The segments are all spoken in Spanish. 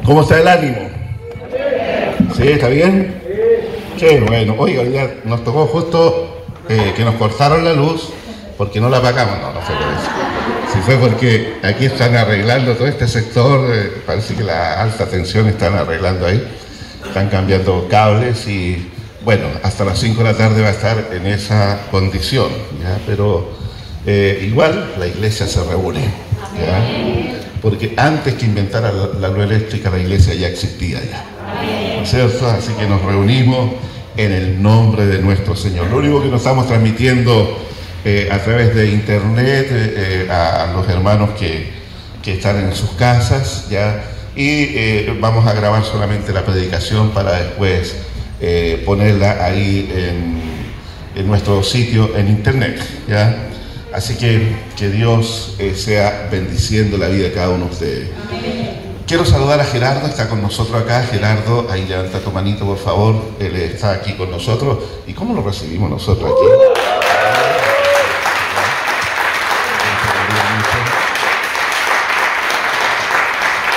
¿Cómo está el ánimo? ¿Sí? ¿Está bien? Qué bueno. Oiga, ya nos tocó justo que nos cortaron la luz porque no la apagamos. No fue por eso. Sí fue porque aquí están arreglando todo este sector, parece que la alta tensión están arreglando ahí, están cambiando cables y bueno, hasta las 5 de la tarde va a estar en esa condición, ¿ya? Pero igual la iglesia se reúne, ¿ya? Porque antes que inventara la luz eléctrica, la iglesia ya existía ya, ¿no es cierto? Así que nos reunimos en el nombre de nuestro Señor. Lo único que nos estamos transmitiendo a través de internet a los hermanos que están en sus casas, ¿ya? Y vamos a grabar solamente la predicación para después ponerla ahí en nuestro sitio en internet, ¿ya? Así que Dios sea bendiciendo la vida de cada uno de ustedes. Quiero saludar a Gerardo, está con nosotros acá. Gerardo, ahí levanta tu manito por favor, él está aquí con nosotros. ¿Y cómo lo recibimos nosotros aquí?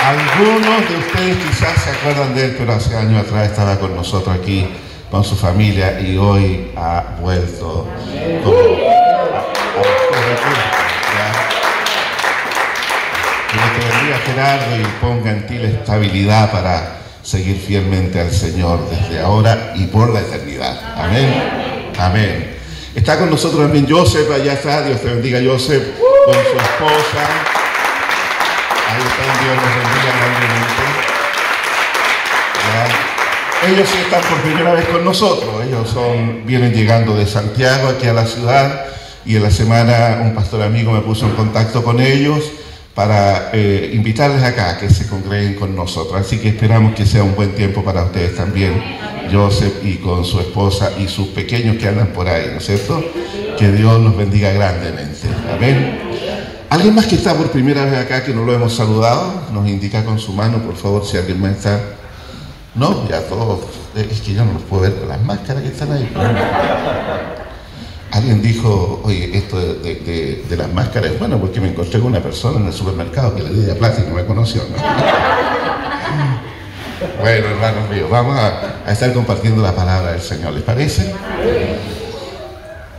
Algunos de ustedes quizás se acuerdan de él, pero hace años atrás estaba con nosotros aquí, con su familia, y hoy ha vuelto como que te bendiga, Gerardo, y ponga en ti la estabilidad para seguir fielmente al Señor desde ahora y por la eternidad. Amén. Amén. Está con nosotros también Joseph, allá está, Dios te bendiga, Joseph, con su esposa. Ahí está, Dios los bendiga grandemente. Ellos sí están por primera vez con nosotros. Ellos vienen llegando de Santiago aquí a la ciudad, y en la semana un pastor amigo me puso en contacto con ellos para invitarles acá a que se congreguen con nosotros. Así que esperamos que sea un buen tiempo para ustedes también, Joseph y con su esposa y sus pequeños que andan por ahí, ¿no es cierto? Que Dios los bendiga grandemente. Amén. ¿Alguien más que está por primera vez acá que no lo hemos saludado? Nos indica con su mano, por favor, si alguien más está. No, ya todos. Es que yo no los puedo ver con las máscaras que están ahí. Alguien dijo, oye, esto de las máscaras es bueno porque me encontré con una persona en el supermercado que le di de plata y no me conoció, ¿no? Bueno, hermanos míos, vamos a estar compartiendo la palabra del Señor, ¿les parece?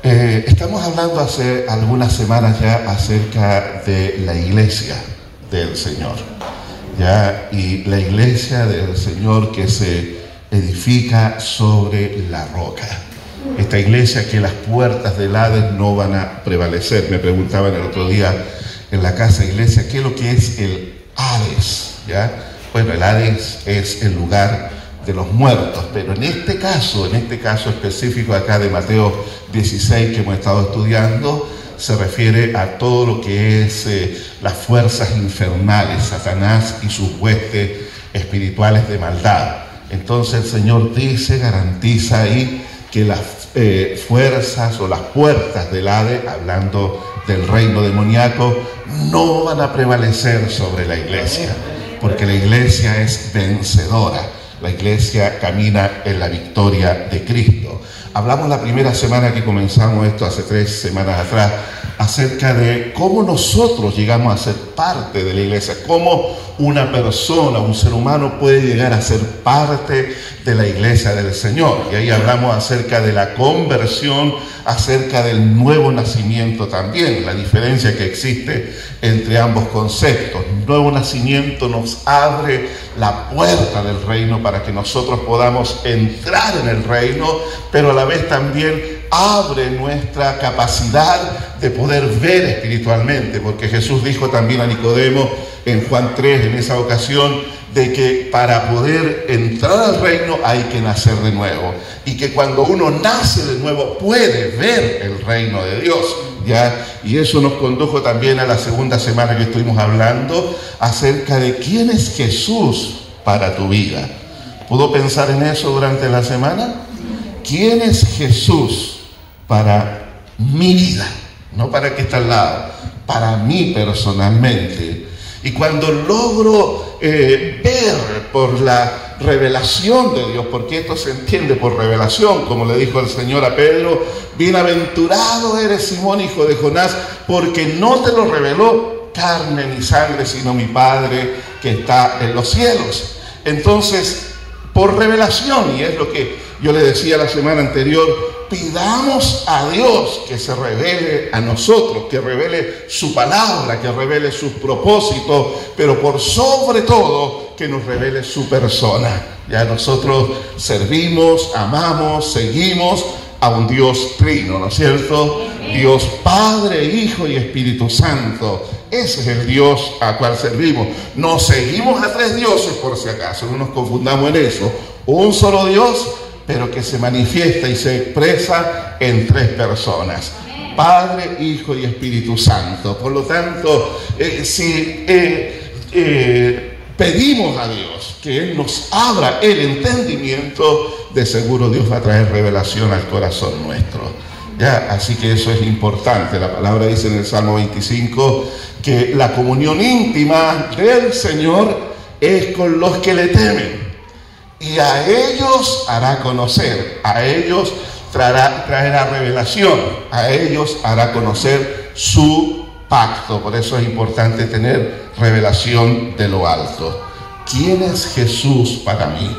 Estamos hablando hace algunas semanas ya acerca de la iglesia del Señor, ¿ya? Y la iglesia del Señor que se edifica sobre la roca. Esta iglesia que las puertas del Hades no van a prevalecer. Me preguntaban el otro día en la casa iglesia, ¿qué es lo que es el Hades? ¿Ya? Bueno, el Hades es el lugar de los muertos, pero en este caso específico acá de Mateo 16 que hemos estado estudiando, se refiere a todo lo que es las fuerzas infernales, Satanás y sus huestes espirituales de maldad. Entonces el Señor dice, garantiza ahí que las fuerzas o las puertas del Hades, hablando del reino demoníaco, no van a prevalecer sobre la iglesia, porque la iglesia es vencedora. La iglesia camina en la victoria de Cristo. Hablamos la primera semana que comenzamos esto, hace 3 semanas atrás, acerca de cómo nosotros llegamos a ser parte de la iglesia, cómo una persona, un ser humano puede llegar a ser parte de la iglesia del Señor. Y ahí hablamos acerca de la conversión, acerca del nuevo nacimiento también, la diferencia que existe entre ambos conceptos. Nuevo nacimiento nos abre la puerta del reino para que nosotros podamos entrar en el reino, pero a la vez también abre nuestra capacidad de poder ver espiritualmente, porque Jesús dijo también a Nicodemo en Juan 3, en esa ocasión, de que para poder entrar al reino hay que nacer de nuevo, y que cuando uno nace de nuevo puede ver el reino de Dios, ¿ya? Y eso nos condujo también a la segunda semana que estuvimos hablando acerca de quién es Jesús para tu vida. ¿Pudo pensar en eso durante la semana? ¿Quién es Jesús para mi vida? No para el que está al lado, para mí personalmente. Y cuando logro ver por la revelación de Dios, porque esto se entiende por revelación, como le dijo el Señor a Pedro, bienaventurado eres Simón, hijo de Jonás, porque no te lo reveló carne ni sangre, sino mi Padre que está en los cielos. Entonces, por revelación, y es lo que yo le decía la semana anterior, pidamos a Dios que se revele a nosotros, que revele su palabra, que revele sus propósitos, pero por sobre todo que nos revele su persona. Ya nosotros servimos, amamos, seguimos a un Dios trino, ¿no es cierto? Dios Padre, Hijo y Espíritu Santo. Ese es el Dios a cual servimos. No seguimos a tres dioses, por si acaso, no nos confundamos en eso. Un solo Dios, pero que se manifiesta y se expresa en tres personas: Padre, Hijo y Espíritu Santo. Por lo tanto, si pedimos a Dios que Él nos abra el entendimiento, de seguro Dios va a traer revelación al corazón nuestro. ¿Ya? Así que eso es importante. La palabra dice en el Salmo 25 que la comunión íntima del Señor es con los que le temen, y a ellos hará conocer, a ellos traerá revelación, a ellos hará conocer su pacto. Por eso es importante tener revelación de lo alto. ¿Quién es Jesús para mí?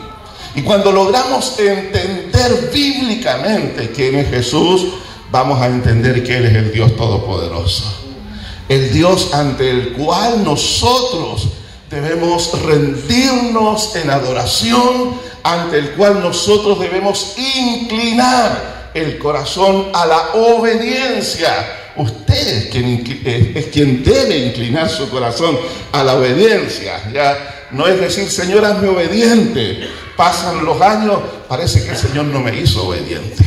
Y cuando logramos entender bíblicamente quién es Jesús, vamos a entender que Él es el Dios Todopoderoso, el Dios ante el cual nosotros debemos rendirnos en adoración, ante el cual nosotros debemos inclinar el corazón a la obediencia. Usted es quien debe inclinar su corazón a la obediencia. Ya no es decir, Señor, hazme obediente. Pasan los años, parece que el Señor no me hizo obediente.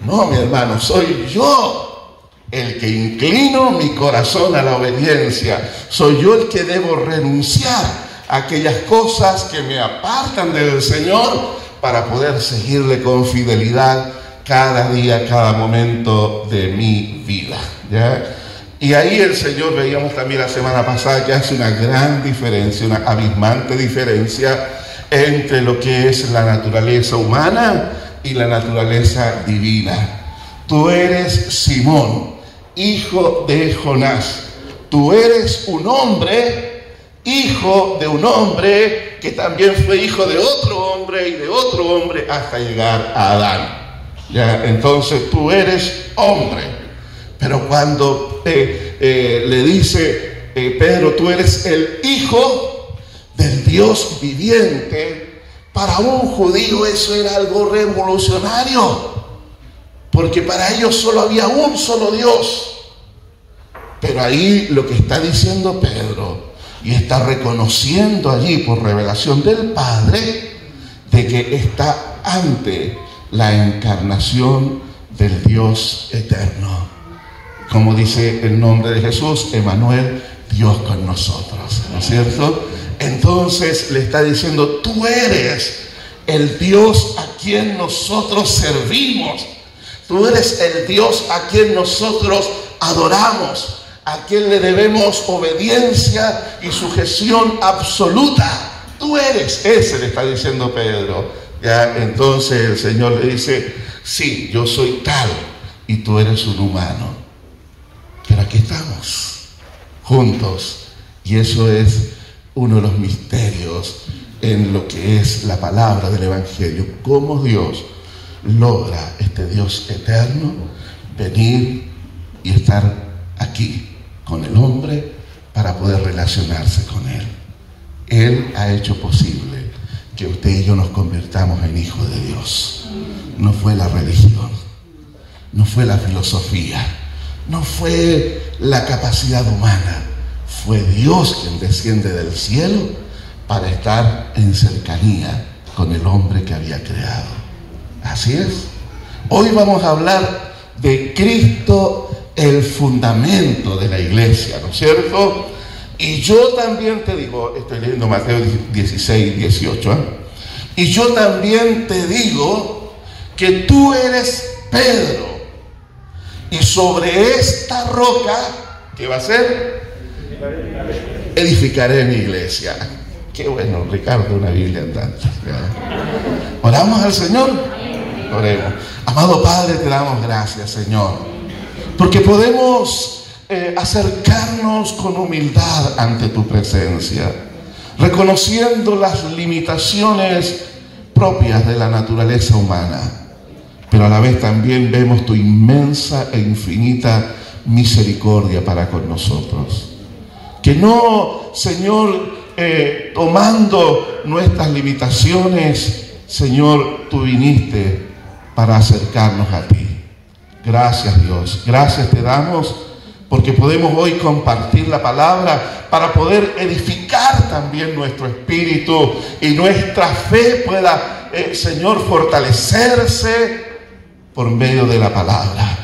No, mi hermano, soy yo el que inclino mi corazón a la obediencia. Soy yo el que debo renunciar a aquellas cosas que me apartan del Señor para poder seguirle con fidelidad cada día, cada momento de mi vida. ¿Ya? Y ahí el Señor, veíamos también la semana pasada, que hace una gran diferencia, una abismante diferencia entre lo que es la naturaleza humana y la naturaleza divina. Tú eres Simón, hijo de Jonás. Tú eres un hombre, hijo de un hombre que también fue hijo de otro hombre y de otro hombre hasta llegar a Adán. ¿Ya? Entonces tú eres hombre. Pero cuando le dice Pedro, tú eres el hijo del Dios viviente, para un judío eso era algo revolucionario, porque para ellos solo había un solo Dios. Pero ahí lo que está diciendo Pedro, y está reconociendo allí por revelación del Padre, de que está ante la encarnación del Dios eterno. Como dice el nombre de Jesús, Emmanuel, Dios con nosotros, ¿no es cierto? Entonces le está diciendo, tú eres el Dios a quien nosotros servimos. Tú eres el Dios a quien nosotros adoramos, a quien le debemos obediencia y sujeción absoluta. Tú eres ese, le está diciendo Pedro. Ya, entonces el Señor le dice, sí, yo soy tal y tú eres un humano. Pero aquí estamos, juntos, y eso es uno de los misterios en lo que es la palabra del Evangelio. Cómo Dios logra, este Dios eterno, venir y estar aquí con el hombre para poder relacionarse con él. Él ha hecho posible que usted y yo nos convirtamos en hijos de Dios. No fue la religión, no fue la filosofía, no fue la capacidad humana, fue Dios quien desciende del cielo para estar en cercanía con el hombre que había creado. Así es. Hoy vamos a hablar de Cristo, el fundamento de la iglesia, ¿no es cierto? Y yo también te digo, estoy leyendo Mateo 16, 18, y yo también te digo que tú eres Pedro, y sobre esta roca, ¿qué va a ser? Edificaré mi iglesia. Qué bueno, Ricardo, una Biblia andante. ¿Oramos al Señor? Oremos. Amado Padre, te damos gracias, Señor, porque podemos acercarnos con humildad ante tu presencia, reconociendo las limitaciones propias de la naturaleza humana, pero a la vez también vemos tu inmensa e infinita misericordia para con nosotros. Que no, Señor, tomando nuestras limitaciones, Señor, tú viniste para acercarnos a ti. Gracias, Dios. Gracias te damos porque podemos hoy compartir la palabra para poder edificar también nuestro espíritu y nuestra fe pueda, Señor, fortalecerse por medio de la palabra.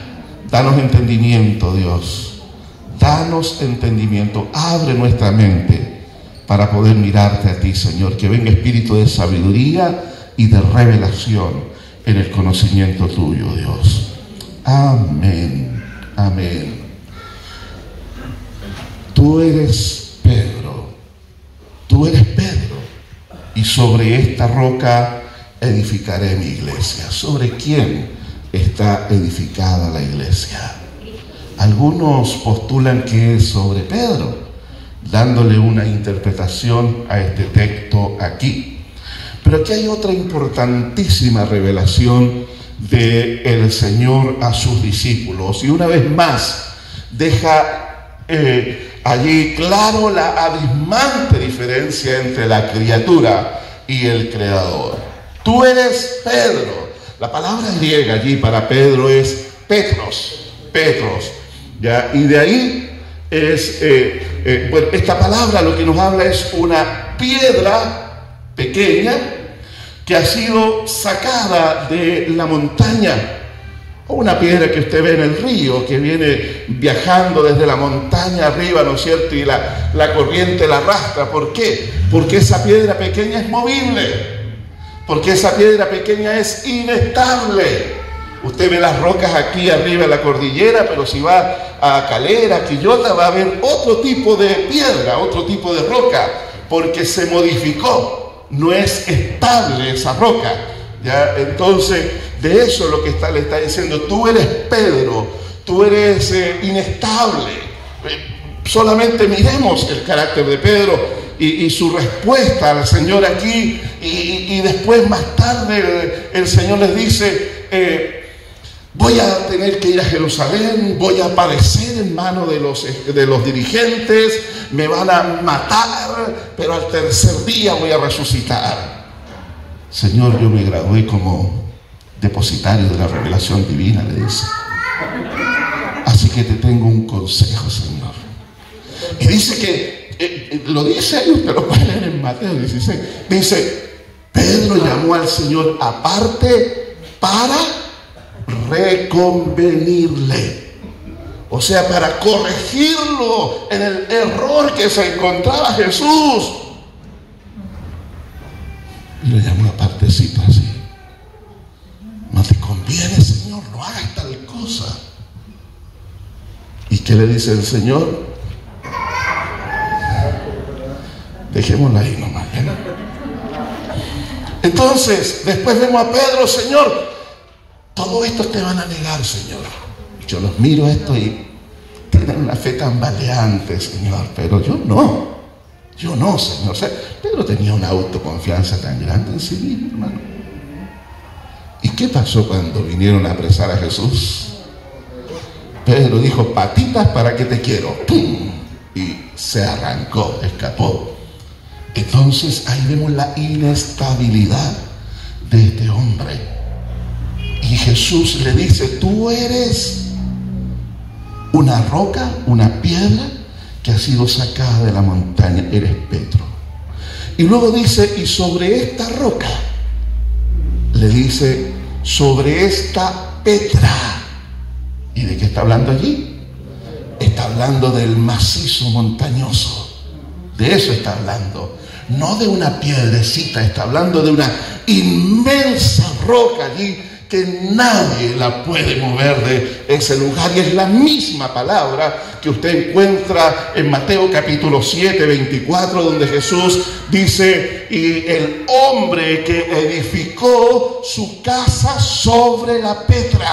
Danos entendimiento, Dios. Danos entendimiento. Abre nuestra mente para poder mirarte a ti, Señor. Que venga espíritu de sabiduría y de revelación en el conocimiento tuyo, Dios. Amén. Amén. Tú eres Pedro. Tú eres Pedro. Y sobre esta roca edificaré mi iglesia. ¿Sobre quién está edificada la iglesia? Algunos postulan que es sobre Pedro, dándole una interpretación a este texto aquí. Pero aquí hay otra importantísima revelación del Señor a sus discípulos. Y una vez más deja allí claro la abismante diferencia entre la criatura y el Creador. Tú eres Pedro. La palabra griega allí para Pedro es Petros. Petros. ¿Ya? Y de ahí es, bueno, esta palabra lo que nos habla es una piedra pequeña que ha sido sacada de la montaña, o una piedra que usted ve en el río, que viene viajando desde la montaña arriba, ¿no es cierto? Y la corriente la arrastra. ¿Por qué? Porque esa piedra pequeña es movible, porque esa piedra pequeña es inestable. Usted ve las rocas aquí arriba en la cordillera, pero si va a Calera, Quillota, va a ver otro tipo de piedra, otro tipo de roca, porque se modificó. No es estable esa roca, ¿ya? Entonces, de eso es lo que le está diciendo. Tú eres Pedro, tú eres inestable. Solamente miremos el carácter de Pedro y su respuesta al Señor aquí, y después más tarde el Señor les dice, voy a tener que ir a Jerusalén, voy a padecer en manos de los dirigentes, me van a matar, pero al tercer día voy a resucitar. Señor, yo me gradué como depositario de la revelación divina, le dice. Así que te tengo un consejo, Señor. Y dice que, lo dice ahí, usted lo puede leer en Mateo 16, dice, Pedro llamó al Señor aparte para reconvenirle, o sea, para corregirlo en el error que se encontraba Jesús. Y le llamó apartecito así: no te conviene, Señor, no hagas tal cosa. ¿Y qué le dice el Señor? Dejémosla ahí nomás, ¿no? Entonces, después vemos a Pedro: Señor, todo esto te van a negar, Señor. Yo los miro esto y tienen una fe tambaleante, Señor, pero yo no, Señor. O sea, Pedro tenía una autoconfianza tan grande en sí mismo, hermano. ¿Y qué pasó cuando vinieron a apresar a Jesús? Pedro dijo: patitas, ¿para qué te quiero? ¡Pum! Y se arrancó, escapó. Entonces ahí vemos la inestabilidad de este hombre. Y Jesús le dice: tú eres una roca, una piedra que ha sido sacada de la montaña, eres Pedro. Y luego dice: y sobre esta roca, le dice, sobre esta Petra. ¿Y de qué está hablando allí? Está hablando del macizo montañoso. De eso está hablando. No de una piedrecita, está hablando de una inmensa roca allí que nadie la puede mover de ese lugar. Y es la misma palabra que usted encuentra en Mateo capítulo 7, 24, donde Jesús dice: y el hombre que edificó su casa sobre la Petra,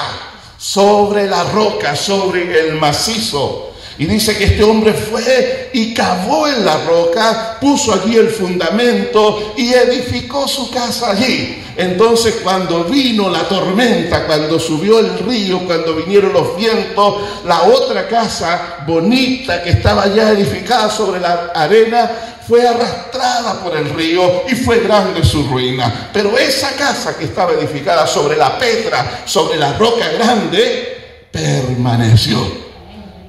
sobre la roca, sobre el macizo. Y dice que este hombre fue y cavó en la roca, puso allí el fundamento y edificó su casa allí. Entonces, cuando vino la tormenta, cuando subió el río, cuando vinieron los vientos, la otra casa bonita que estaba ya edificada sobre la arena fue arrastrada por el río y fue grande su ruina. Pero esa casa que estaba edificada sobre la petra, sobre la roca grande, permaneció.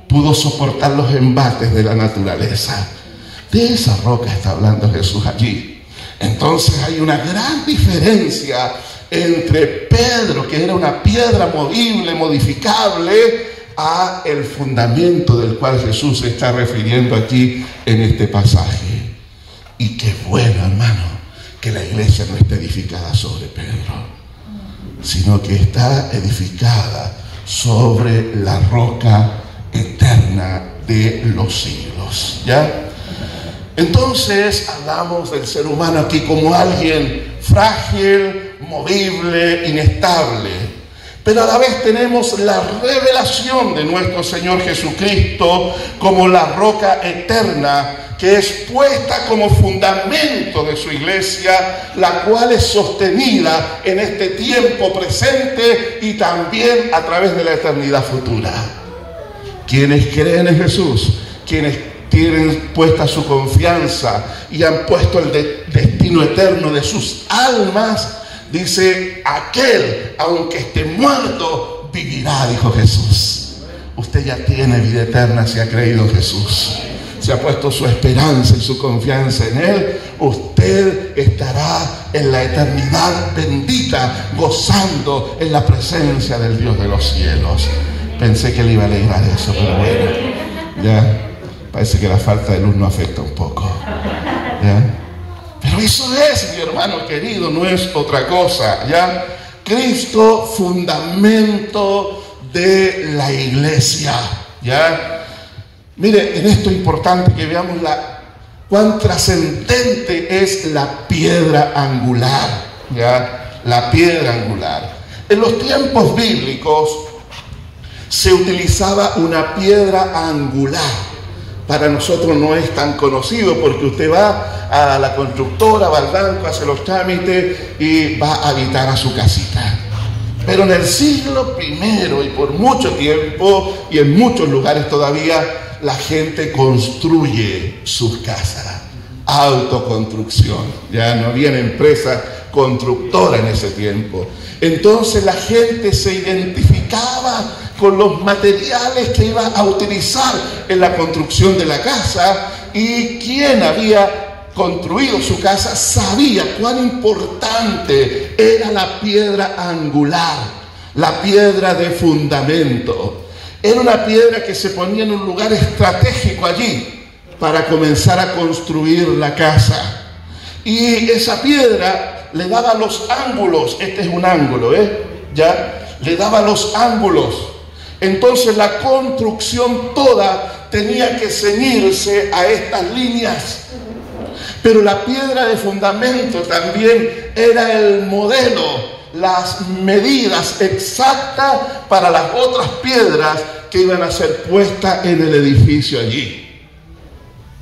Pudo soportar los embates de la naturaleza. De esa roca está hablando Jesús allí. Entonces hay una gran diferencia entre Pedro, que era una piedra movible, modificable, a el fundamento del cual Jesús se está refiriendo aquí en este pasaje. Y qué bueno, hermano, que la iglesia no esté edificada sobre Pedro, sino que está edificada sobre la roca eterna de los siglos. ¿Ya? Entonces hablamos del ser humano aquí como alguien frágil, movible, inestable. Pero a la vez tenemos la revelación de nuestro Señor Jesucristo como la roca eterna, que es puesta como fundamento de su iglesia, la cual es sostenida en este tiempo presente y también a través de la eternidad futura. Quienes creen en Jesús, quienes tienen puesta su confianza y han puesto el destino eterno de sus almas, dice: aquel, aunque esté muerto, vivirá, dijo Jesús. Usted ya tiene vida eterna si ha creído en Jesús, si ha puesto su esperanza y su confianza en Él. Usted estará en la eternidad bendita, gozando en la presencia del Dios de los cielos. Pensé que le iba a alegrar eso, pero bueno, ya parece que la falta de luz nos afecta un poco, ¿ya? Pero eso es, mi hermano querido, no es otra cosa, ¿ya? Cristo, fundamento de la iglesia, ¿ya? Mire, en esto es importante que veamos cuán trascendente es la piedra angular, ¿ya? La piedra angular. En los tiempos bíblicos se utilizaba una piedra angular. Para nosotros no es tan conocido porque usted va a la constructora, va al banco, hace los trámites y va a habitar a su casita. Pero en el siglo I y por mucho tiempo y en muchos lugares todavía, la gente construye sus casas. Autoconstrucción. Ya no había empresa constructora en ese tiempo. Entonces la gente se identificaba con los materiales que iba a utilizar en la construcción de la casa, y quien había construido su casa sabía cuán importante era la piedra angular, la piedra de fundamento. Era una piedra que se ponía en un lugar estratégico allí para comenzar a construir la casa, y esa piedra le daba los ángulos. Este es un ángulo, ya le daba los ángulos. Entonces la construcción toda tenía que ceñirse a estas líneas. Pero la piedra de fundamento también era el modelo, las medidas exactas para las otras piedras que iban a ser puestas en el edificio allí.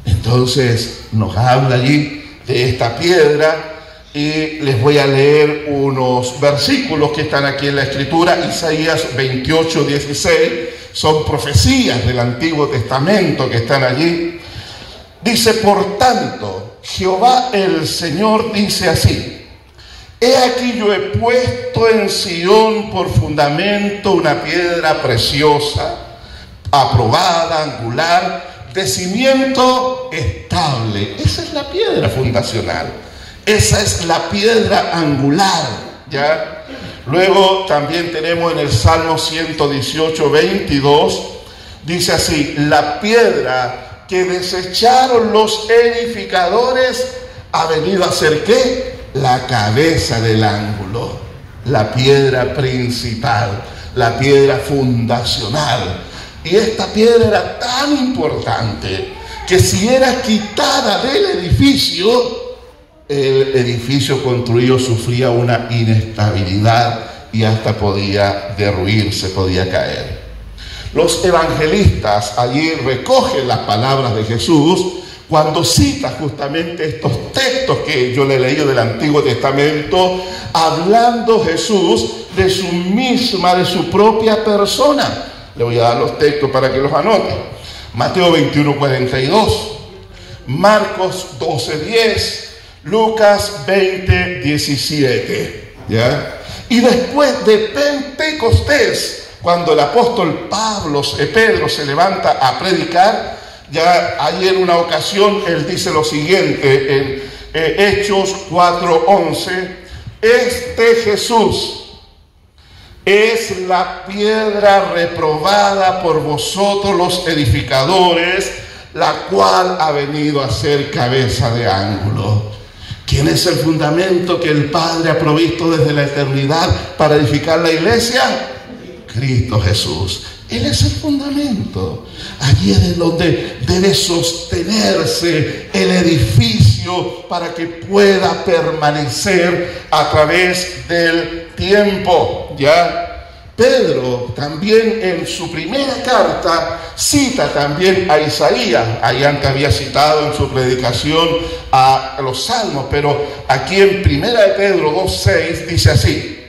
Entonces nos habla allí de esta piedra. Y les voy a leer unos versículos que están aquí en la Escritura. Isaías 28:16, son profecías del Antiguo Testamento que están allí. Dice: por tanto, Jehová el Señor dice así: he aquí yo he puesto en Sión por fundamento una piedra preciosa, aprobada, angular, de cimiento estable. Esa es la piedra fundacional. Esa es la piedra angular, ¿ya? Luego también tenemos en el Salmo 118:22, dice así: la piedra que desecharon los edificadores ha venido a ser, ¿qué? La cabeza del ángulo, la piedra principal, la piedra fundacional. Y esta piedra era tan importante que si era quitada del edificio, el edificio construido sufría una inestabilidad y hasta podía derruirse, podía caer. Los evangelistas allí recogen las palabras de Jesús cuando cita justamente estos textos que yo le he leído del Antiguo Testamento, hablando Jesús de su propia persona. Le voy a dar los textos para que los anote. Mateo 21:42, Marcos 12:10, Lucas 20:17. ¿Ya? Y después de Pentecostés, cuando el apóstol Pedro se levanta a predicar, ya ahí en una ocasión él dice lo siguiente en Hechos 4:11: este Jesús es la piedra reprobada por vosotros los edificadores, la cual ha venido a ser cabeza de ángulo. ¿Quién es el fundamento que el Padre ha provisto desde la eternidad para edificar la iglesia? Cristo Jesús. Él es el fundamento. Allí es donde debe sostenerse el edificio para que pueda permanecer a través del tiempo. ¿Ya? Pedro también en su primera carta cita también a Isaías. Ahí antes había citado en su predicación a los salmos, pero aquí en primera de Pedro 2:6 dice así: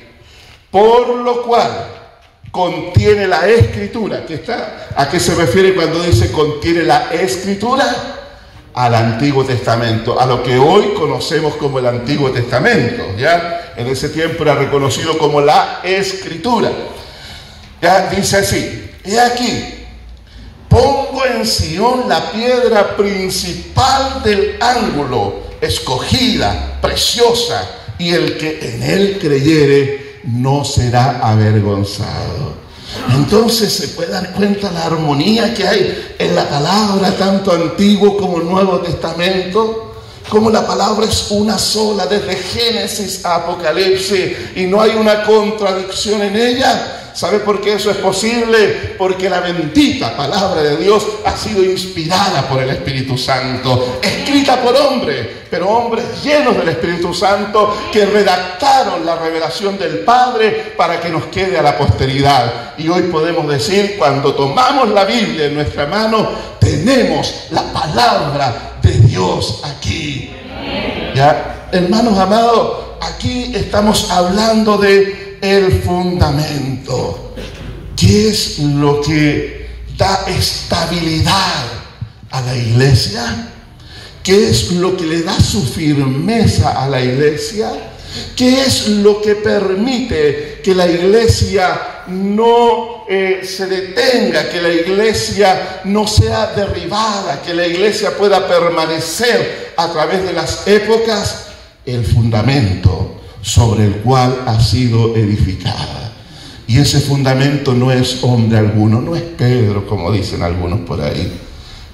por lo cual contiene la escritura. ¿A qué se refiere cuando dice contiene la escritura? Al Antiguo Testamento, a lo que hoy conocemos como el Antiguo Testamento. ¿Ya? En ese tiempo era reconocido como la escritura. Ya dice así: he aquí, pongo en Sión la piedra principal del ángulo, escogida, preciosa, y el que en él creyere no será avergonzado. Entonces se puede dar cuenta la armonía que hay en la palabra, tanto Antiguo como Nuevo Testamento, como la palabra es una sola desde Génesis a Apocalipsis y no hay una contradicción en ella. ¿Sabe por qué eso es posible? Porque la bendita palabra de Dios ha sido inspirada por el Espíritu Santo, escrita por hombres, pero hombres llenos del Espíritu Santo que redactaron la revelación del Padre para que nos quede a la posteridad. Y hoy podemos decir, cuando tomamos la Biblia en nuestra mano, tenemos la palabra de Dios aquí. ¿Ya? Hermanos amados, aquí estamos hablando de el fundamento. ¿Qué es lo que da estabilidad a la iglesia? ¿Qué es lo que le da su firmeza a la iglesia? ¿Qué es lo que permite que la iglesia no se detenga, que la iglesia no sea derribada, que la iglesia pueda permanecer a través de las épocas? El fundamento sobre el cual ha sido edificada. Y ese fundamento no es hombre alguno, no es Pedro, como dicen algunos por ahí.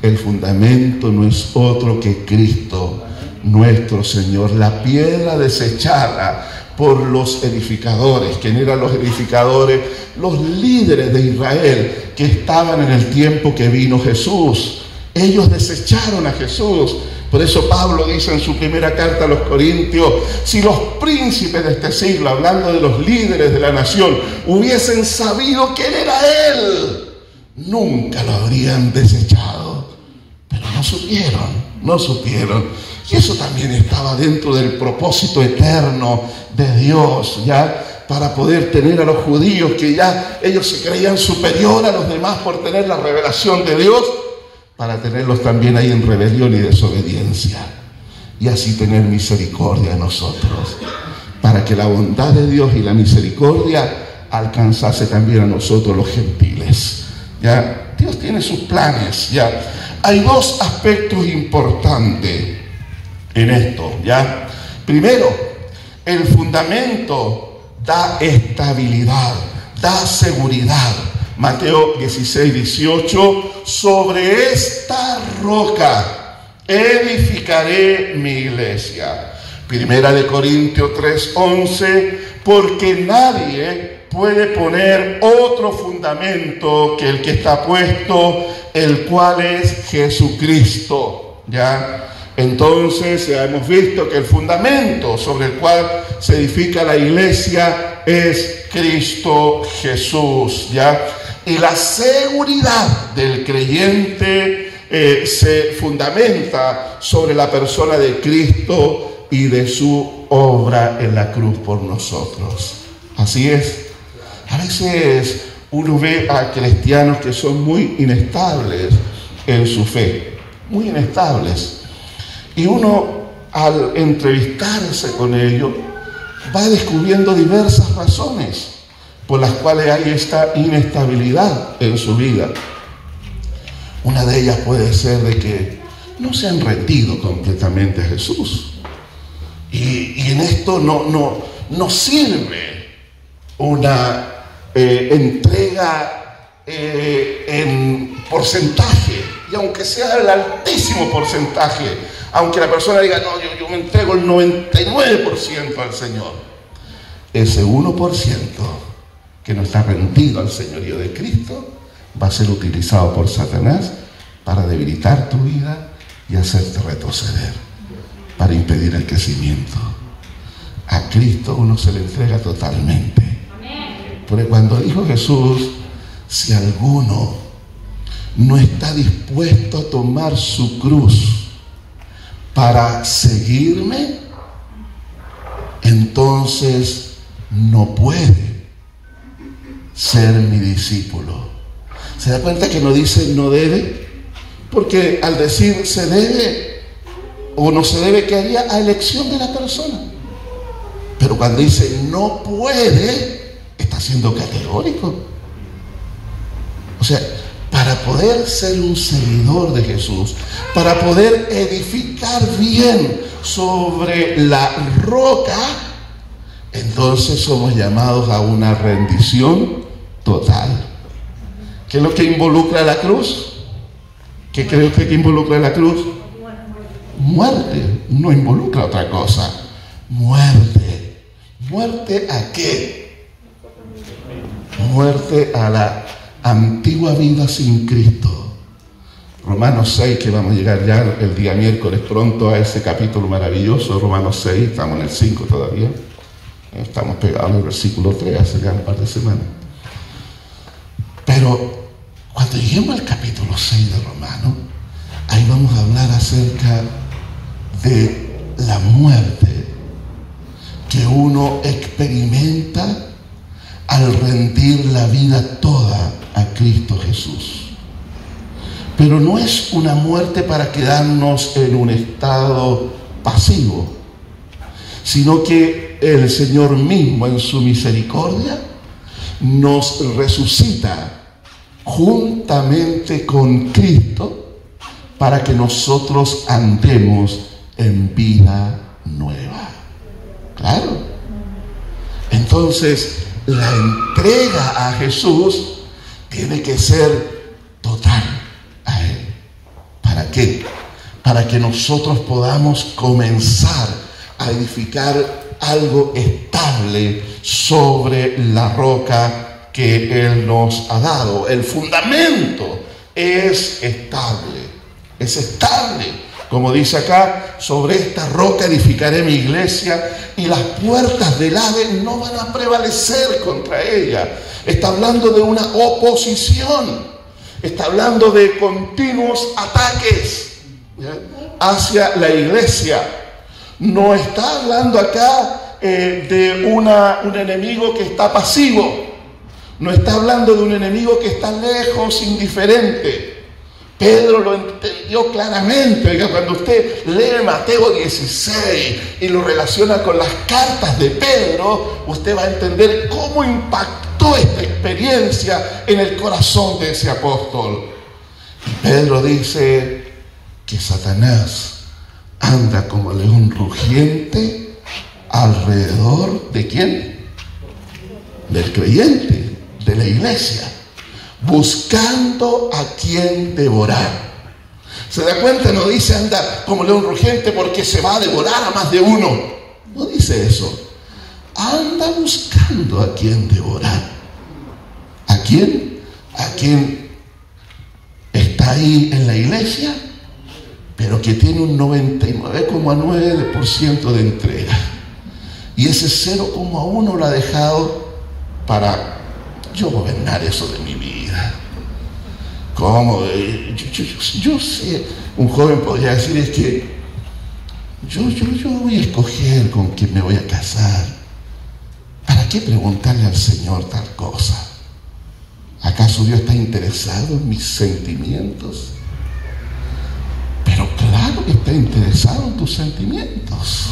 El fundamento no es otro que Cristo, nuestro Señor, la piedra desechada por los edificadores. ¿Quién eran los edificadores? Los líderes de Israel que estaban en el tiempo que vino Jesús. Ellos desecharon a Jesús. Por eso Pablo dice en su primera carta a los Corintios: si los príncipes de este siglo, hablando de los líderes de la nación, hubiesen sabido quién era Él, nunca lo habrían desechado. Pero no supieron. Y eso también estaba dentro del propósito eterno de Dios, ¿ya? Para poder tener a los judíos, que ya ellos se creían superior a los demás por tener la revelación de Dios, para tenerlos también ahí en rebelión y desobediencia, y así tener misericordia de nosotros, para que la bondad de Dios y la misericordia alcanzase también a nosotros los gentiles. ¿Ya? Dios tiene sus planes. ¿Ya? Hay dos aspectos importantes en esto. ¿Ya? Primero, el fundamento da estabilidad, da seguridad. Mateo 16:18: sobre esta roca edificaré mi iglesia. Primera de Corintios 3:11: porque nadie puede poner otro fundamento que el que está puesto, el cual es Jesucristo. ¿Ya? Entonces ya hemos visto que el fundamento sobre el cual se edifica la iglesia es Cristo Jesús. ¿Ya? Y la seguridad del creyente se fundamenta sobre la persona de Cristo y de su obra en la cruz por nosotros. Así es. A veces uno ve a cristianos que son muy inestables en su fe, muy inestables. Y uno, al entrevistarse con ellos, va descubriendo diversas razones por las cuales hay esta inestabilidad en su vida. Una de ellas puede ser de que no se han rendido completamente a Jesús. Y en esto no sirve una entrega en porcentaje. Y aunque sea el altísimo porcentaje, aunque la persona diga, no, yo me entrego el 99% al Señor, ese 1% que no está rendido al señorío de Cristo va a ser utilizado por Satanás para debilitar tu vida y hacerte retroceder, para impedir el crecimiento. A Cristo uno se le entrega totalmente. Porque cuando dijo Jesús, si alguno no está dispuesto a tomar su cruz para seguirme, entonces no puede ser mi discípulo. ¿Se da cuenta que no dice no debe? Porque al decir se debe o no se debe, quedaría a elección de la persona. Pero cuando dice no puede, está siendo categórico. O sea, para poder ser un seguidor de Jesús, para poder edificar bien sobre la roca, entonces somos llamados a una rendición total. ¿Qué es lo que involucra la cruz? ¿Qué cree usted que involucra la cruz? Muerte. No involucra otra cosa. Muerte. ¿Muerte a qué? Muerte a la antigua vida sin Cristo. Romanos 6, que vamos a llegar ya el día miércoles pronto a ese capítulo maravilloso. Romanos 6, estamos en el 5 todavía. Estamos pegados al versículo 3 hace ya un par de semanas. Pero cuando lleguemos al capítulo 6 de Romanos, ahí vamos a hablar acerca de la muerte que uno experimenta al rendir la vida toda a Cristo Jesús. Pero no es una muerte para quedarnos en un estado pasivo, sino que el Señor mismo en su misericordia nos resucita juntamente con Cristo para que nosotros andemos en vida nueva. Claro. Entonces, la entrega a Jesús tiene que ser total a Él. ¿Para qué? Para que nosotros podamos comenzar a edificar algo estable sobre la roca que Él nos ha dado. El fundamento es estable. Es estable. Como dice acá, sobre esta roca edificaré mi iglesia y las puertas del Hades no van a prevalecer contra ella. Está hablando de una oposición. Está hablando de continuos ataques, ¿ya?, hacia la iglesia. No está hablando acá de un enemigo que está pasivo. No está hablando de un enemigo que está lejos, indiferente. Pedro lo entendió claramente. Oiga, cuando usted lee Mateo 16 y lo relaciona con las cartas de Pedro, usted va a entender cómo impactó esta experiencia en el corazón de ese apóstol. Y Pedro dice que Satanás anda como león rugiente alrededor ¿de quién? Del creyente, de la iglesia, buscando a quien devorar. ¿Se da cuenta? No dice anda como león rugiente porque se va a devorar a más de uno. No dice eso. Anda buscando a quien devorar. ¿A quién? A quien está ahí en la iglesia, pero que tiene un 99,9% de entrega. Y ese 0,1 lo ha dejado para yo gobernar eso de mi vida. ¿Cómo? Yo sé, un joven podría decir, es que yo voy a escoger con quién me voy a casar. ¿Para qué preguntarle al Señor tal cosa? ¿Acaso Dios está interesado en mis sentimientos? Pero claro que está interesado en tus sentimientos,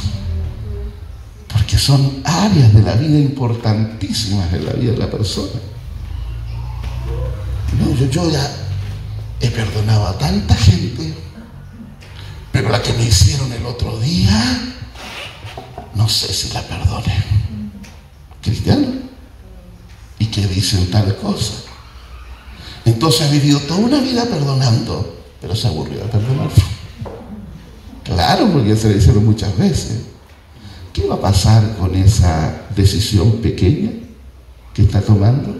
porque son áreas de la vida importantísimas en la vida de la persona. No, yo ya he perdonado a tanta gente, pero la que me hicieron el otro día, no sé si la perdone. Cristiano, y que dicen tal cosa. Entonces ha vivido toda una vida perdonando, pero se aburrió de perdonar. Claro, porque se le hicieron muchas veces. ¿Qué va a pasar con esa decisión pequeña que está tomando?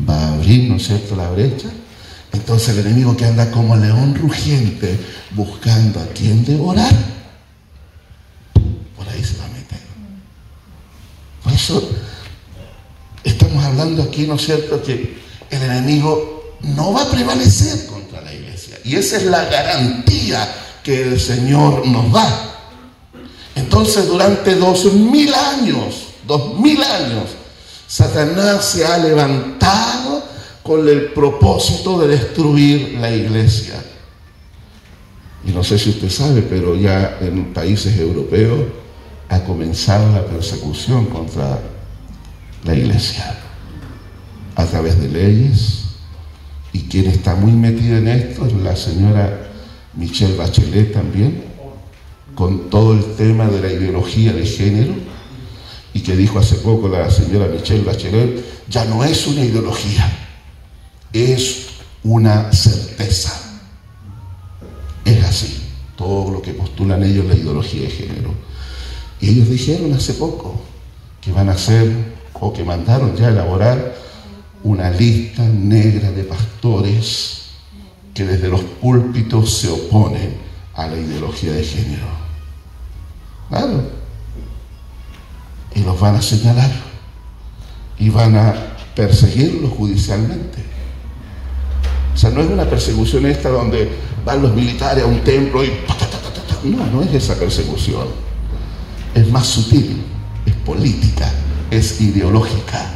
Va a abrir, ¿no es cierto?, la brecha. Entonces el enemigo, que anda como león rugiente buscando a quien devorar, por ahí se va a meter. Por eso estamos hablando aquí, ¿no es cierto?, que el enemigo no va a prevalecer contra la iglesia. Y esa es la garantía que el Señor nos da. Entonces, durante 2000 años, Satanás se ha levantado con el propósito de destruir la iglesia. Y no sé si usted sabe, pero ya en países europeos ha comenzado la persecución contra la iglesia a través de leyes, y quien está muy metida en esto es la señora Michelle Bachelet también, con todo el tema de la ideología de género, y que dijo hace poco la señora Michelle Bachelet, ya no es una ideología, es una certeza. Es así, todo lo que postulan ellos, la ideología de género. Y ellos dijeron hace poco que van a hacer, o que mandaron ya a elaborar, una lista negra de pastores que desde los púlpitos se oponen a la ideología de género. Claro. Y los van a señalar y van a perseguirlos judicialmente. O sea, no es una persecución esta donde van los militares a un templo y... No es esa persecución. Es más sutil, es política, es ideológica.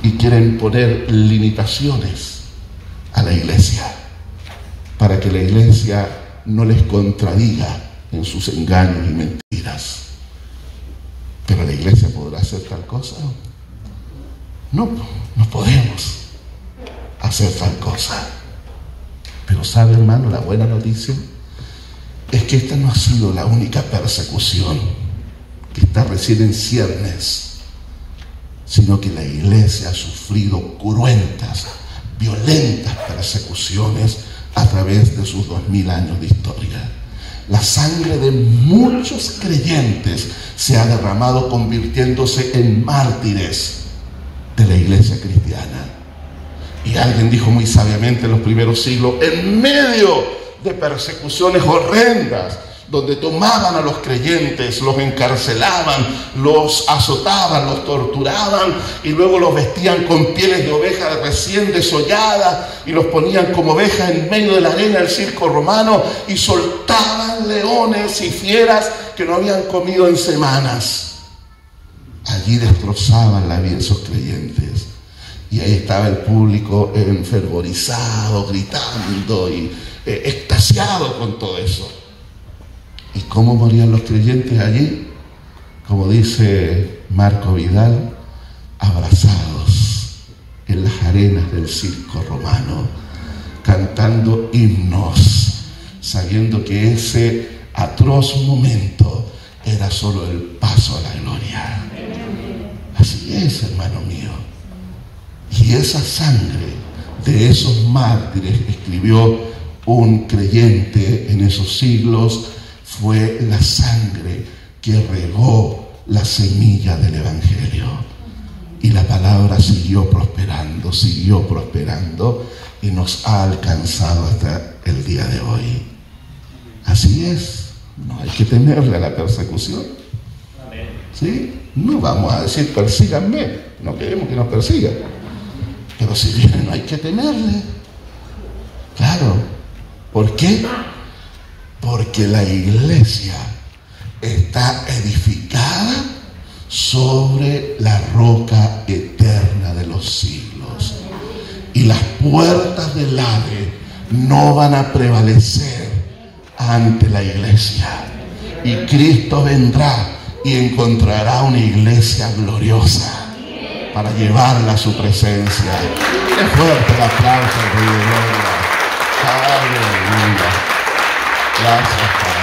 Y quieren poner limitaciones a la iglesia para que la iglesia no les contradiga en sus engaños y mentiras. Pero la iglesia podrá hacer tal cosa. No podemos hacer tal cosa. Pero ¿sabe, hermano? La buena noticia es que esta no ha sido la única persecución que está recién en ciernes, sino que la iglesia ha sufrido cruentas, violentas persecuciones a través de sus 2000 años de historia. La sangre de muchos creyentes se ha derramado, convirtiéndose en mártires de la iglesia cristiana. Y alguien dijo muy sabiamente en los primeros siglos, en medio de persecuciones horrendas, donde tomaban a los creyentes, los encarcelaban, los azotaban, los torturaban, y luego los vestían con pieles de oveja recién desolladas y los ponían como ovejas en medio de la arena del circo romano, y soltaban leones y fieras que no habían comido en semanas. Allí destrozaban la vida de esos creyentes, y ahí estaba el público enfervorizado, gritando y extasiado con todo eso. ¿Y cómo morían los creyentes allí? Como dice Marco Vidal, abrazados en las arenas del circo romano, cantando himnos, sabiendo que ese atroz momento era solo el paso a la gloria. Así es, hermano mío. Y esa sangre de esos mártires, escribió un creyente en esos siglos, fue la sangre que regó la semilla del Evangelio. Y la palabra siguió prosperando y nos ha alcanzado hasta el día de hoy. Así es, no hay que temerle a la persecución. ¿Sí? No vamos a decir persíganme, no queremos que nos persigan. Pero si viene no hay que temerle. Claro. ¿Por qué? Porque la iglesia está edificada sobre la roca eterna de los siglos. Y las puertas del Hades no van a prevalecer ante la iglesia. Y Cristo vendrá y encontrará una iglesia gloriosa para llevarla a su presencia. ¡Qué fuerte el aplauso al Rey de Gloria! ¡Aleluya! Gracias, Padre.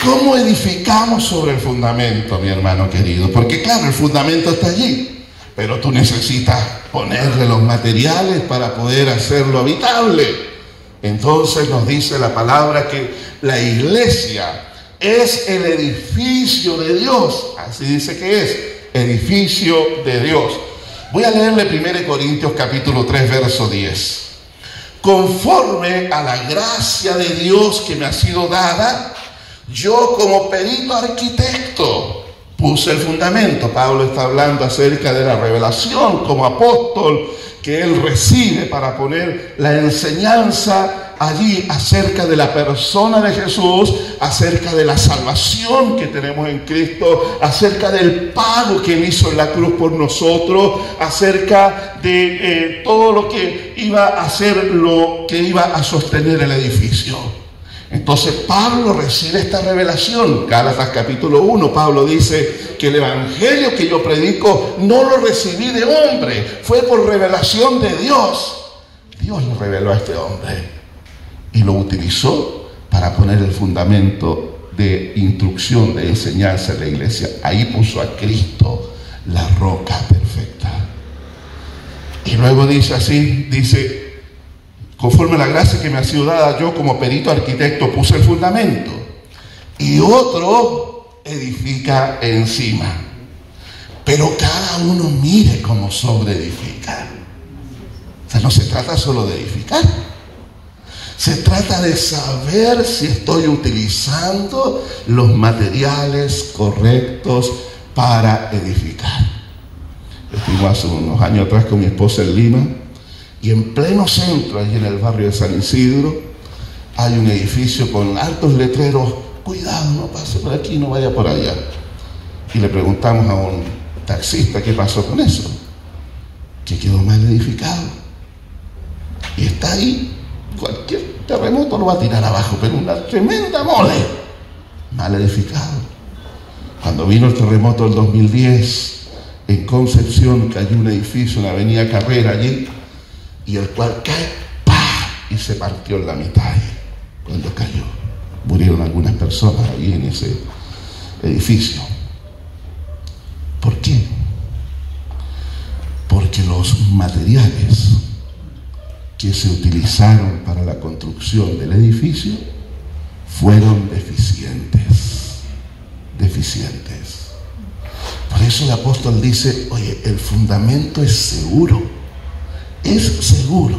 ¿Cómo edificamos sobre el fundamento, mi hermano querido? Porque claro, el fundamento está allí, pero tú necesitas ponerle los materiales para poder hacerlo habitable. Entonces nos dice la palabra que la iglesia es el edificio de Dios. Así dice que es, edificio de Dios. Voy a leerle 1 Corintios capítulo 3, verso 10. Conforme a la gracia de Dios que me ha sido dada, yo como perito arquitecto puse el fundamento. Pablo está hablando acerca de la revelación como apóstol que él recibe para poner la enseñanza allí acerca de la persona de Jesús, acerca de la salvación que tenemos en Cristo, acerca del pago que él hizo en la cruz por nosotros, acerca de todo lo que iba a hacer, lo que iba a sostener el edificio. Entonces Pablo recibe esta revelación. Gálatas capítulo 1, Pablo dice que el evangelio que yo predico no lo recibí de hombre, fue por revelación de Dios. Dios lo reveló a este hombre y lo utilizó para poner el fundamento de instrucción, de enseñanza en la iglesia. Ahí puso a Cristo, la roca perfecta. Y luego dice así, dice: conforme a la gracia que me ha sido dada, yo como perito arquitecto puse el fundamento y otro edifica encima. Pero cada uno mire cómo sobreedifica. O sea, no se trata solo de edificar. Se trata de saber si estoy utilizando los materiales correctos para edificar. Estuvimos hace unos años atrás con mi esposa en Lima. Y en pleno centro, allí en el barrio de San Isidro, hay un edificio con altos letreros: cuidado, no pase por aquí, no vaya por allá. Y le preguntamos a un taxista qué pasó con eso, que quedó mal edificado. Y está ahí, cualquier terremoto lo va a tirar abajo, pero una tremenda mole, mal edificado. Cuando vino el terremoto del 2010, en Concepción cayó un edificio en la avenida Carrera allí, y el cual cae, ¡pah!, y se partió en la mitad. Cuando cayó, murieron algunas personas ahí en ese edificio. ¿Por qué? Porque los materiales que se utilizaron para la construcción del edificio fueron deficientes. Por eso el apóstol dice: oye, el fundamento es seguro. Es seguro.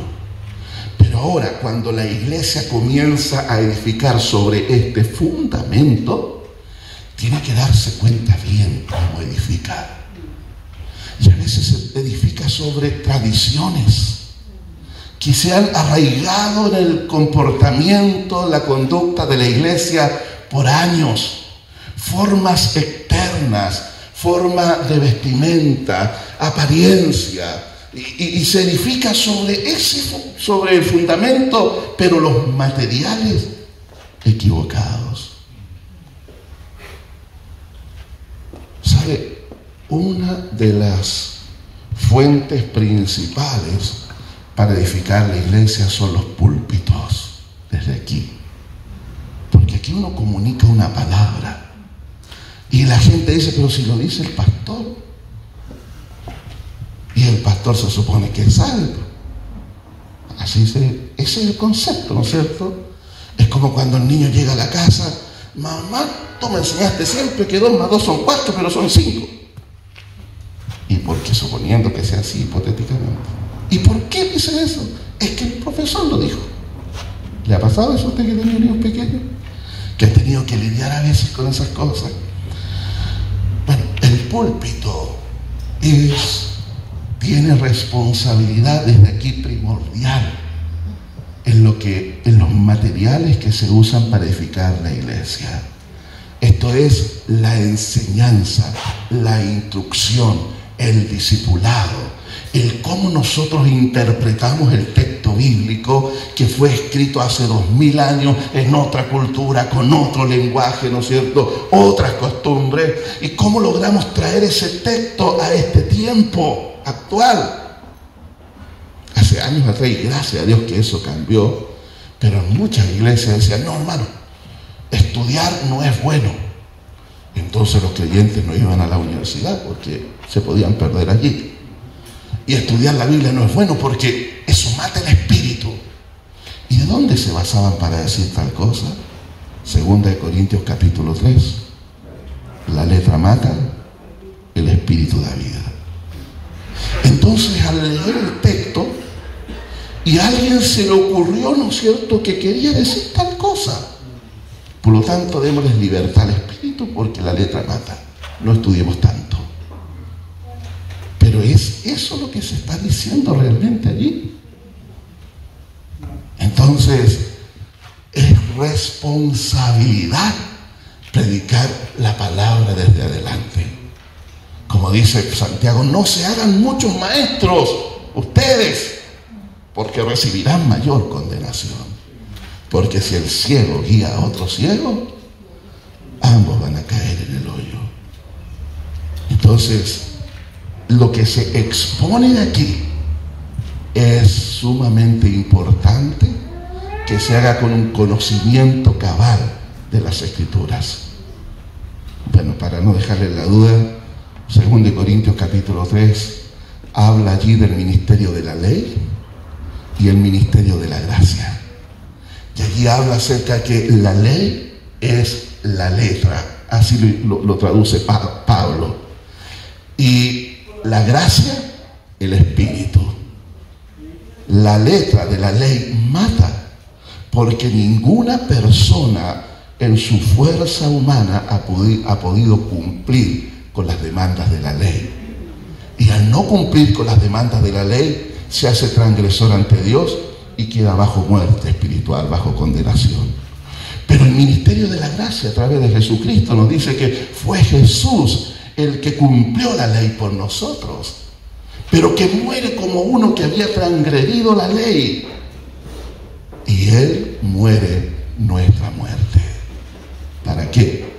Pero ahora, cuando la iglesia comienza a edificar sobre este fundamento, tiene que darse cuenta bien cómo edificar. Y a veces se edifica sobre tradiciones que se han arraigado en el comportamiento, la conducta de la iglesia por años. Formas externas, forma de vestimenta, apariencia. Y se edifica sobre el fundamento, pero los materiales equivocados. ¿Sabe? Una de las fuentes principales para edificar la iglesia son los púlpitos, desde aquí. Porque aquí uno comunica una palabra y la gente dice: pero si lo dice el pastor. Y el pastor se supone que es salvo. Así ese es el concepto, ¿no es cierto? Es como cuando el niño llega a la casa: mamá, tú me enseñaste siempre que 2 más 2 son 4, pero son 5. ¿Y por qué, suponiendo que sea así hipotéticamente? ¿Y por qué dice eso? Es que el profesor lo dijo. ¿Le ha pasado eso a usted que tiene niños pequeños? Que ha tenido que lidiar a veces con esas cosas. Bueno, el púlpito es tiene responsabilidad desde aquí primordial en los materiales que se usan para edificar la iglesia. Esto es la enseñanza, la instrucción, el discipulado, el cómo nosotros interpretamos el texto bíblico que fue escrito hace 2000 años en otra cultura, con otro lenguaje, ¿no es cierto?, otras costumbres, y cómo logramos traer ese texto a este tiempo actual. Hace años atrás, y gracias a Dios que eso cambió, pero en muchas iglesias decían: no, hermano, estudiar no es bueno. Entonces los creyentes no iban a la universidad porque se podían perder allí. Y estudiar la Biblia no es bueno porque eso mata el espíritu. ¿Y de dónde se basaban para decir tal cosa? 2 Corintios capítulo 3. La letra mata, el espíritu da vida. Entonces, al leer el texto, y a alguien se le ocurrió, ¿no es cierto?, que quería decir tal cosa. Por lo tanto, démosles libertad al espíritu porque la letra mata. No estudiemos tanto. Pero ¿es eso lo que se está diciendo realmente allí? Entonces, es responsabilidad predicar la palabra desde adelante. Como dice Santiago: no se hagan muchos maestros ustedes, porque recibirán mayor condenación. Porque si el ciego guía a otro ciego, ambos van a caer en el hoyo. Entonces, lo que se expone aquí es sumamente importante que se haga con un conocimiento cabal de las Escrituras. Bueno, para no dejarle la duda, 2 Corintios capítulo 3 habla allí del ministerio de la ley y el ministerio de la gracia. Y allí habla acerca de que la ley es la letra, así lo traduce Pablo, y la gracia, el espíritu. La letra de la ley mata, porque ninguna persona en su fuerza humana ha podido cumplir con las demandas de la ley. Y al no cumplir con las demandas de la ley, se hace transgresor ante Dios y queda bajo muerte espiritual, bajo condenación. Pero el ministerio de la gracia a través de Jesucristo nos dice que fue Jesús el que cumplió la ley por nosotros, pero que muere como uno que había transgredido la ley, y Él muere nuestra muerte. ¿Para qué?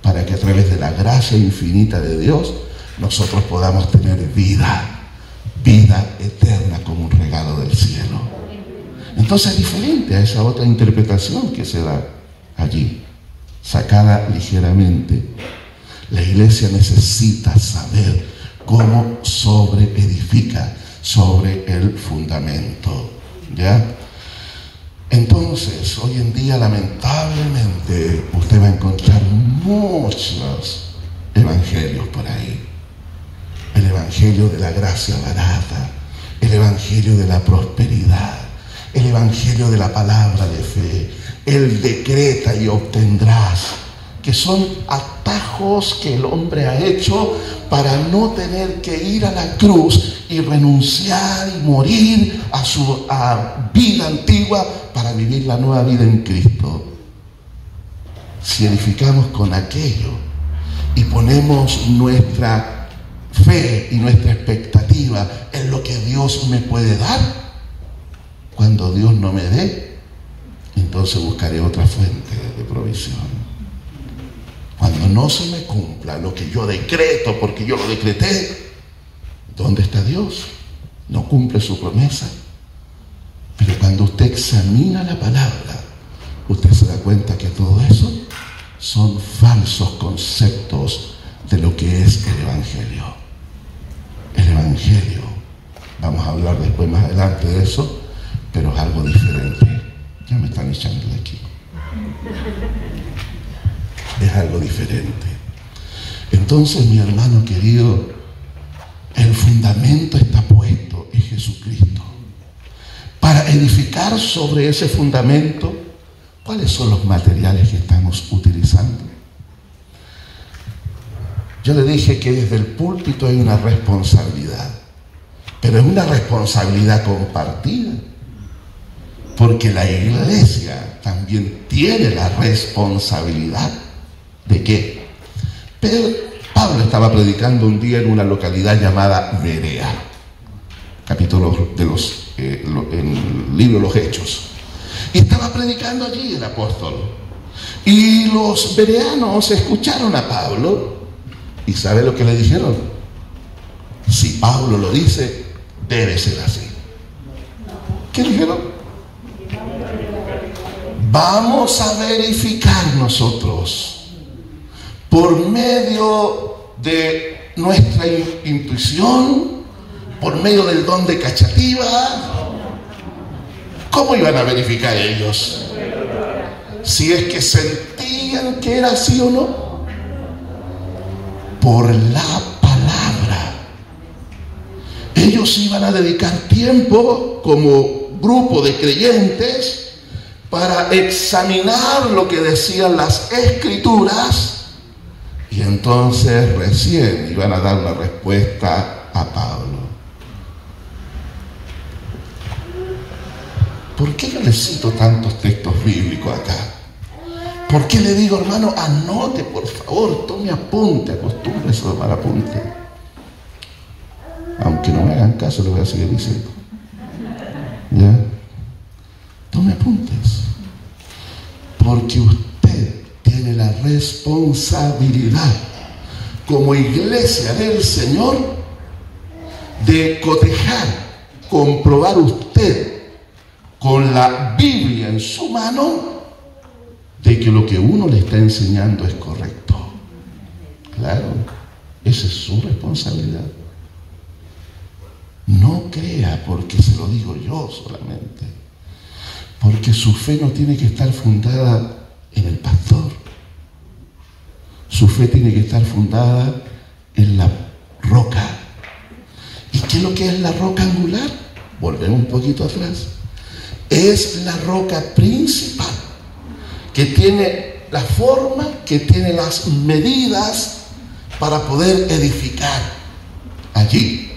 Para que a través de la gracia infinita de Dios nosotros podamos tener vida eterna como un regalo del cielo. Entonces es diferente a esa otra interpretación que se da allí, sacada ligeramente. La iglesia necesita saber cómo edifica sobre el fundamento, ¿ya? Entonces, hoy en día, lamentablemente, usted va a encontrar muchos evangelios por ahí. El evangelio de la gracia barata, el evangelio de la prosperidad, el evangelio de la palabra de fe, el decreta y obtendrás, que son atajos que el hombre ha hecho para no tener que ir a la cruz y renunciar y morir a su vida antigua para vivir la nueva vida en Cristo. Si edificamos con aquello y ponemos nuestra fe y nuestra expectativa en lo que Dios me puede dar, cuando Dios no me dé, entonces buscaré otra fuente de provisión. Cuando no se me cumpla lo que yo decreto, porque yo lo decreté, ¿dónde está Dios? No cumple su promesa. Pero cuando usted examina la palabra, usted se da cuenta que todo eso son falsos conceptos de lo que es el Evangelio. El Evangelio, vamos a hablar después más adelante de eso, pero es algo diferente. Ya me están echando de aquí. Es algo diferente. Entonces, mi hermano querido, el fundamento está puesto en Jesucristo. Para edificar sobre ese fundamento, ¿cuáles son los materiales que estamos utilizando? Yo le dije que desde el púlpito hay una responsabilidad. pero es una responsabilidad compartida, porque la iglesia también tiene la responsabilidad de ¿qué? Pablo estaba predicando un día en una localidad llamada Berea, capítulo de en el libro de los Hechos, y estaba predicando allí el apóstol, y los bereanos escucharon a Pablo, y ¿sabe lo que le dijeron? Si Pablo lo dice, debe ser así. ¿Qué dijeron? Vamos a verificar nosotros, por medio de nuestra intuición, por medio del don de cachativa. ¿Cómo iban a verificar ellos? Si es que sentían que era así o no. Por la palabra. Ellos iban a dedicar tiempo como grupo de creyentes para examinar lo que decían las Escrituras, y entonces recién iban a dar una respuesta a Pablo. ¿Por qué yo le cito tantos textos bíblicos acá? ¿Por qué le digo, hermano, anote, por favor, tome apunte, acostúmbrese a tomar apunte? Aunque no me hagan caso, lo voy a seguir diciendo. ¿Ya? Tome apuntes. Porque usted tiene la responsabilidad, como iglesia del Señor, de cotejar, comprobar usted con la Biblia en su mano de que lo que uno le está enseñando es correcto. Claro, esa es su responsabilidad. No crea porque se lo digo yo solamente, porque su fe no tiene que estar fundada en el pastor. Su fe tiene que estar fundada en la roca. ¿Y qué es lo que es la roca angular? Volvemos un poquito atrás. Es la roca principal, que tiene la forma, que tiene las medidas para poder edificar allí.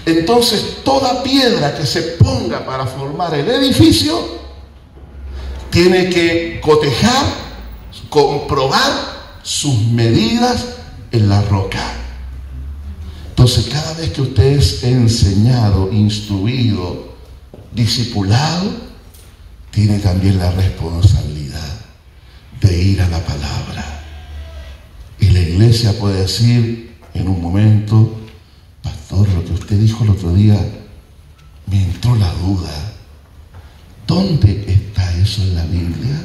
Entonces, toda piedra que se ponga para formar el edificio tiene que cotejar, comprobar sus medidas en la roca. Entonces, cada vez que usted es enseñado, instruido, discipulado, tiene también la responsabilidad de ir a la palabra. Y la iglesia puede decir en un momento: pastor, lo que usted dijo el otro día me entró la duda. ¿Dónde está eso en la Biblia?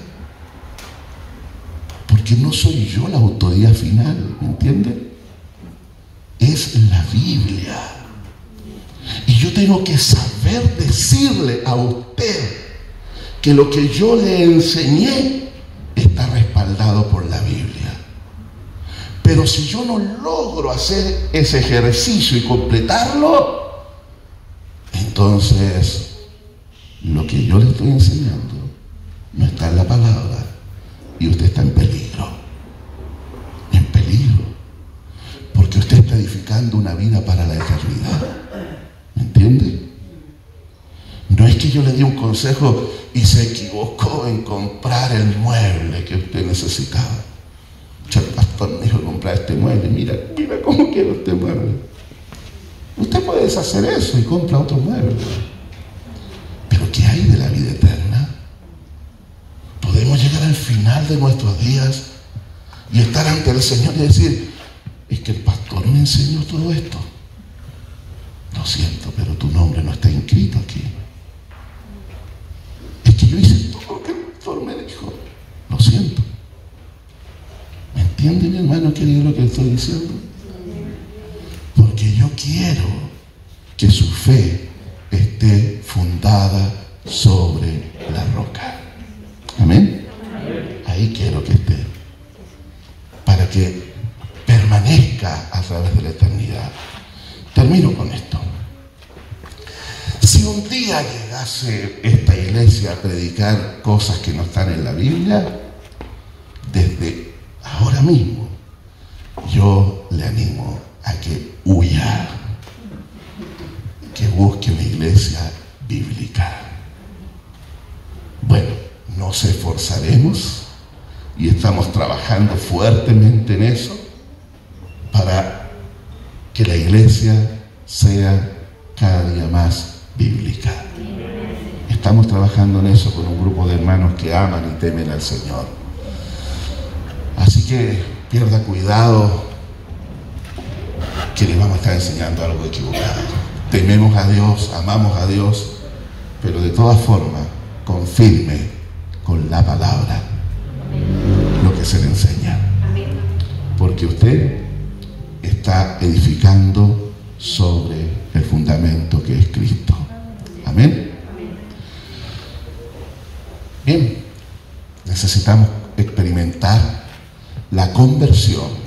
Porque no soy yo la autoridad final, ¿me entiende? Es la Biblia. Y yo tengo que saber decirle a usted que lo que yo le enseñé está respaldado por la Biblia. Pero si yo no logro hacer ese ejercicio y completarlo, entonces lo que yo le estoy enseñando no está en la palabra y usted está en peligro. En peligro. Porque usted está edificando una vida para la eternidad. ¿Me entiende? No es que yo le di un consejo y se equivocó en comprar el mueble que usted necesitaba. El pastor me dijo comprar este mueble. Mira cómo quiero este mueble. Usted puede deshacer eso y compra otro mueble. Pero ¿qué hay de la vida eterna? Podemos llegar al final de nuestros días y estar ante el Señor y decir: es que el pastor me enseñó todo esto. Lo siento, pero tu nombre no está inscrito aquí. Es que yo hice todo lo que el pastor me dijo. Lo siento. ¿Me entiende, mi hermano querido, lo que estoy diciendo? Porque yo quiero que su fe esté fundada sobre la roca. ¿Amén? Ahí quiero que esté. Para que permanezca a través de la eternidad. Termino con esto. Si un día llegase esta iglesia a predicar cosas que no están en la Biblia, desde ahora mismo yo le animo a que huya. Que busque una iglesia bíblica. Bueno, nos esforzaremos y estamos trabajando fuertemente en eso para que la iglesia sea cada día más bíblica. Estamos trabajando en eso con un grupo de hermanos que aman y temen al Señor. Así que pierda cuidado que les vamos a estar enseñando algo equivocado. Tememos a Dios, amamos a Dios, pero de todas formas confirme con la palabra lo que se le enseña. Porque usted está edificando sobre el fundamento que es Cristo. Amén. Bien, necesitamos experimentar la conversión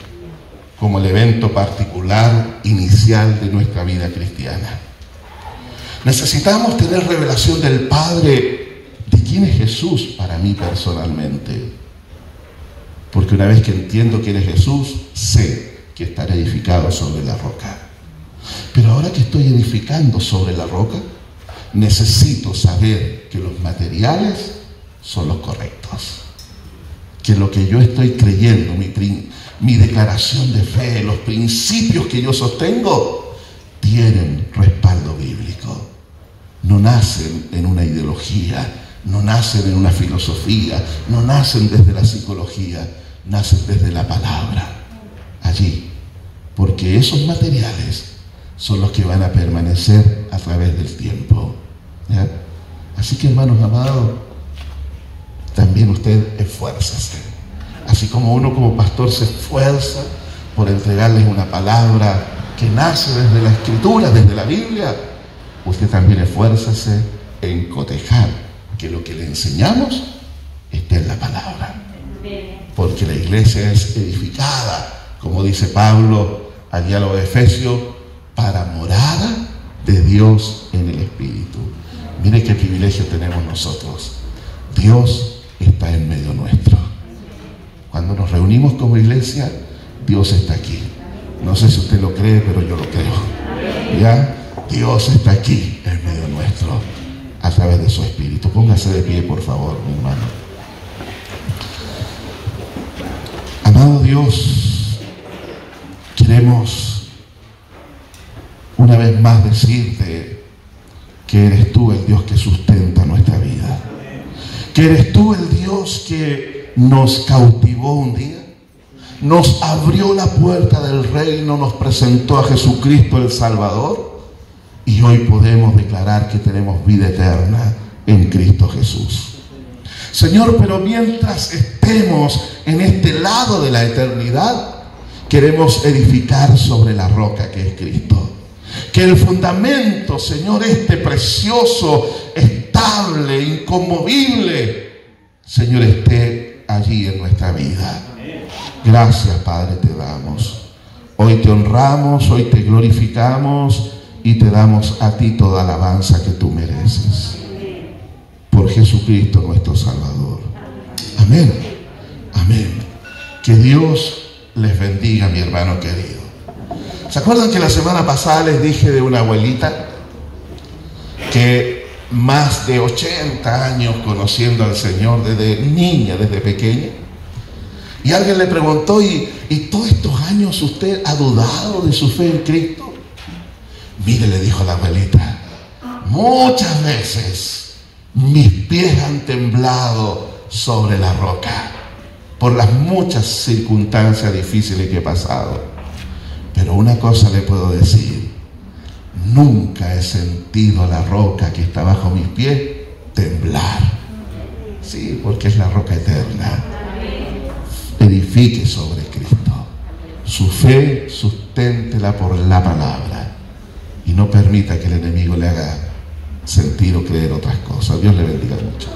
como el evento particular inicial de nuestra vida cristiana. Necesitamos tener revelación del Padre de quién es Jesús para mí personalmente. Porque una vez que entiendo quién es Jesús, sé que estaré edificado sobre la roca. Pero ahora que estoy edificando sobre la roca, necesito saber que los materiales son los correctos. Que lo que yo estoy creyendo, mi declaración de fe, los principios que yo sostengo, tienen respaldo bíblico. No nacen en una ideología, no nacen en una filosofía, no nacen desde la psicología, nacen desde la palabra. Allí, porque esos materiales son los que van a permanecer a través del tiempo. ¿Ya? Así que, hermanos amados, también usted esfuérzase. Así como uno como pastor se esfuerza por entregarles una palabra que nace desde la Escritura, desde la Biblia, usted también esfuérzase en cotejar que lo que le enseñamos esté en la palabra. Porque la iglesia es edificada, como dice Pablo allí a los Efesios, para morada de Dios en el Espíritu. Mire qué privilegio tenemos nosotros. Dios está en medio nuestro. Cuando nos reunimos como iglesia, Dios está aquí. No sé si usted lo cree, pero yo lo creo. ¿Ya? Dios está aquí en medio nuestro a través de su Espíritu. Póngase de pie, por favor, mi hermano. Amado Dios, queremos una vez más decirte que eres tú el Dios que sustenta nuestra vida. Que eres tú el Dios que nos cautivó un día, nos abrió la puerta del reino, nos presentó a Jesucristo el Salvador, y hoy podemos declarar que tenemos vida eterna en Cristo Jesús. Señor, pero mientras estemos en este lado de la eternidad, queremos edificar sobre la roca que es Cristo. Que el fundamento, Señor, este precioso, estable, inconmovible, Señor, esté allí en nuestra vida. Gracias, Padre, te damos. Hoy te honramos, hoy te glorificamos y te damos a ti toda alabanza que tú mereces. Por Jesucristo nuestro Salvador. Amén. Amén. Que Dios les bendiga, mi hermano querido. ¿Se acuerdan que la semana pasada les dije de una abuelita que más de 80 años conociendo al Señor desde niña, desde pequeña? Y alguien le preguntó, ¿y todos estos años usted ha dudado de su fe en Cristo? Mire, le dijo la abuelita, muchas veces mis pies han temblado sobre la roca por las muchas circunstancias difíciles que he pasado. Pero una cosa le puedo decir, nunca he sentido la roca que está bajo mis pies temblar. Sí, porque es la roca eterna. Edifique sobre Cristo. Su fe susténtela por la palabra y no permita que el enemigo le haga sentir o creer otras cosas. Dios le bendiga mucho.